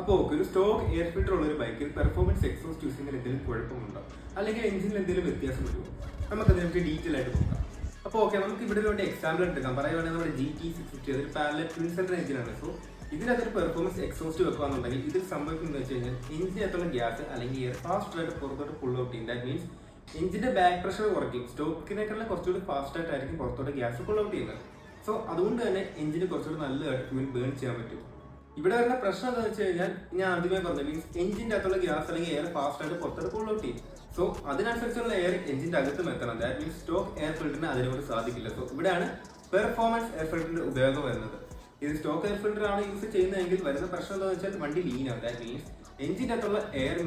അപ്പോൾ ഒരു stock air filter ഉള്ള ഒരു ബൈക്കിൽ പെർഫോമൻസ് എക്സോസ്റ്റ് യൂസ് ചെയ്യുന്നതിൽ എന്തെങ്കിലും കുഴപ്പമുണ്ടോ, അല്ലെങ്കിൽ എഞ്ചിനിൽ എന്തെങ്കിലും വ്യത്യാസം വരുമോ? നമുക്ക് ഡീറ്റെയിൽ ആയിട്ട് നോക്കാം. അപ്പോൾ നമുക്ക് ഇവിടെ ഒരു എക്സാമ്പിൾ എടുക്കാം. പറയുകയാണെങ്കിൽ നമ്മുടെ GT650 അതൊരു പാരലൽ ട്വിൻ സിലിണ്ടർ എഞ്ചിനാണ്. സോ ഇതിനകത്തൊരു പെർഫോമൻസ് എക്സോസ്റ്റ് വെക്കുകയാണെന്നുണ്ടെങ്കിൽ ഇതിൽ സംഭവിക്കുന്നത് വെച്ച് കഴിഞ്ഞാൽ എഞ്ചിനകത്തുള്ള ഗ്യാസ് അല്ലെങ്കിൽ എയർ ഫാസ്റ്റ് ആയിട്ട് പുറത്തോട്ട് പുൾ ഔട്ട് ചെയ്യും. ദാറ്റ് മീൻസ് എഞ്ചിന്റെ ബാക്ക് പ്രഷർ കുറയ്ക്കും. സ്റ്റോക്കിനേക്കാളും കുറച്ചുകൂടി ഫാസ്റ്റ് ആയിട്ടായിരിക്കും പുറത്തോട്ട് ഗ്യാസ് പുൾ ഔട്ട് ചെയ്യുന്നത്. സോ അതുകൊണ്ട് തന്നെ എഞ്ചിന് കുറച്ചുകൂടി നല്ലതായിട്ട് ഫ്യൂൽ ബേൺ ചെയ്യാൻ പറ്റും. ഇവിടെ വരുന്ന പ്രശ്നം എന്താണെന്ന് വെച്ച് കഴിഞ്ഞാൽ ഞാൻ ആദ്യമേ പറഞ്ഞു, മീൻസ് എഞ്ചിന്റെ അകത്തുള്ള ഗ്യാസ് അല്ലെങ്കിൽ എയർ ഫാസ്റ്റ് ആയിട്ട് പുറത്തോട്ട് പുൾ ഔട്ട് ചെയ്യും. സോ അതിനനുസരിച്ചുള്ള എയർ എഞ്ചിന്റെ അകത്തും എത്തണം. ദാറ്റ് മീൻസ് സ്റ്റോക്ക് എയർ ഫിൽറ്ററിന് അതിനോട് സാധിക്കില്ല. സോ ഇവിടെയാണ് പെർഫോമൻസ് എയർ ഫിൽറ്ററിന്റെ ഉപയോഗം വരുന്നത്. ഇത് സ്റ്റോക്ക് എയർ ഫിൽറ്റർ ആണ് യൂസ് ചെയ്യുന്നതെങ്കിൽ വരുന്ന പ്രശ്നം എന്താണെന്ന് വെച്ചാൽ വണ്ടി ലീൻ ആവും. ദാറ്റ് മീൻസ് എഞ്ചിന്റെ അകത്തുള്ള എയർ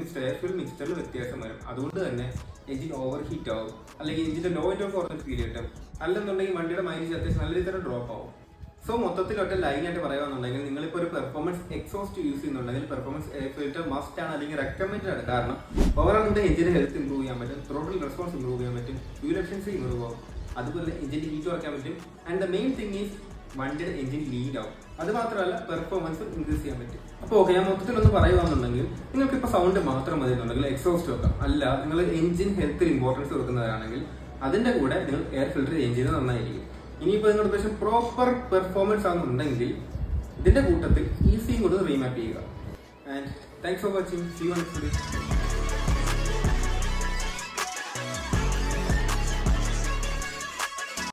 ഫ്യൂൽ മിക്സ്ചറിൽ വ്യത്യാസം വരും. അതുകൊണ്ട് തന്നെ എഞ്ചിൻ ഓവർ ഹീറ്റ് ആവും, അല്ലെങ്കിൽ എഞ്ചിന്റെ ലോ ആൻഡ് ഓഫ് ഫീൽ കിട്ടും. അല്ലെന്നുണ്ടെങ്കിൽ വണ്ടിയുടെ മൈലേജ് അത്യാവശ്യം നല്ല രീതിയിൽ ഡ്രോപ്പ് ആവും. സോ മൊത്തത്തിൽ ഒറ്റ ലൈനായിട്ട് പറയുകയാണെന്നുണ്ടെങ്കിൽ നിങ്ങളിപ്പോൾ ഒരു പെർഫോമൻസ് എക്സോസ്റ്റ് യൂസ് ചെയ്യുന്നുണ്ടെങ്കിൽ പെർഫോമൻസ് എയർ ഫിൽറ്റർ മസ്റ്റ് ആണ്, അല്ലെങ്കിൽ റെക്കമെൻഡ് ആണ്. കാരണം ഓവറോൾ നമ്മുടെ എഞ്ചിന്റെ ഹെൽത്ത് ഇംപ്രൂവ് ചെയ്യാൻ പറ്റും, ത്രോട്ടിൽ റെസ്പോൺസ് ഇംപ്രൂവ് ചെയ്യാൻ പറ്റും, ഫ്യൂൽ എഫിഷ്യൻസി ഇംപ്രൂവ് ആവും, അതുപോലെ എഞ്ചിന്റെ ഹീറ്റ് കുറയ്ക്കാൻ പറ്റും. And the main thing is വണ്ടിയുടെ എഞ്ചിൻ ലീഡ് ആവും. അത് മാത്രമല്ല പെർഫോമൻസ് ഇൻക്രീസ് ചെയ്യാൻ പറ്റും. അപ്പോൾ ഞാൻ മൊത്തത്തിലൊന്ന് പറയുകയാണെന്നുണ്ടെങ്കിൽ നിങ്ങൾക്ക് ഇപ്പോൾ സൗണ്ട് മാത്രം മതി എന്നുണ്ടെങ്കിൽ എക്സോസ്റ്റ് വെക്കാം. അല്ല, നിങ്ങൾ എഞ്ചിൻ ഹെൽത്തിൽ ഇമ്പോർട്ടൻസ് കൊടുക്കുന്നവരാണെങ്കിൽ അതിന്റെ കൂടെ നിങ്ങൾ എയർ ഫിൽറ്റർ ചേഞ്ച് ചെയ്യുന്നത് നന്നായിരിക്കും. ഇനിയിപ്പോൾ നിങ്ങളുടെ ഉദ്ദേശം പ്രോപ്പർ പെർഫോമൻസ് ആണെന്നുണ്ടെങ്കിൽ ഇതിന്റെ കൂട്ടത്തിൽ ഈസിയും കൂടെ റീമാപ്പ് ചെയ്യുക. And thanks for watching. See you next video.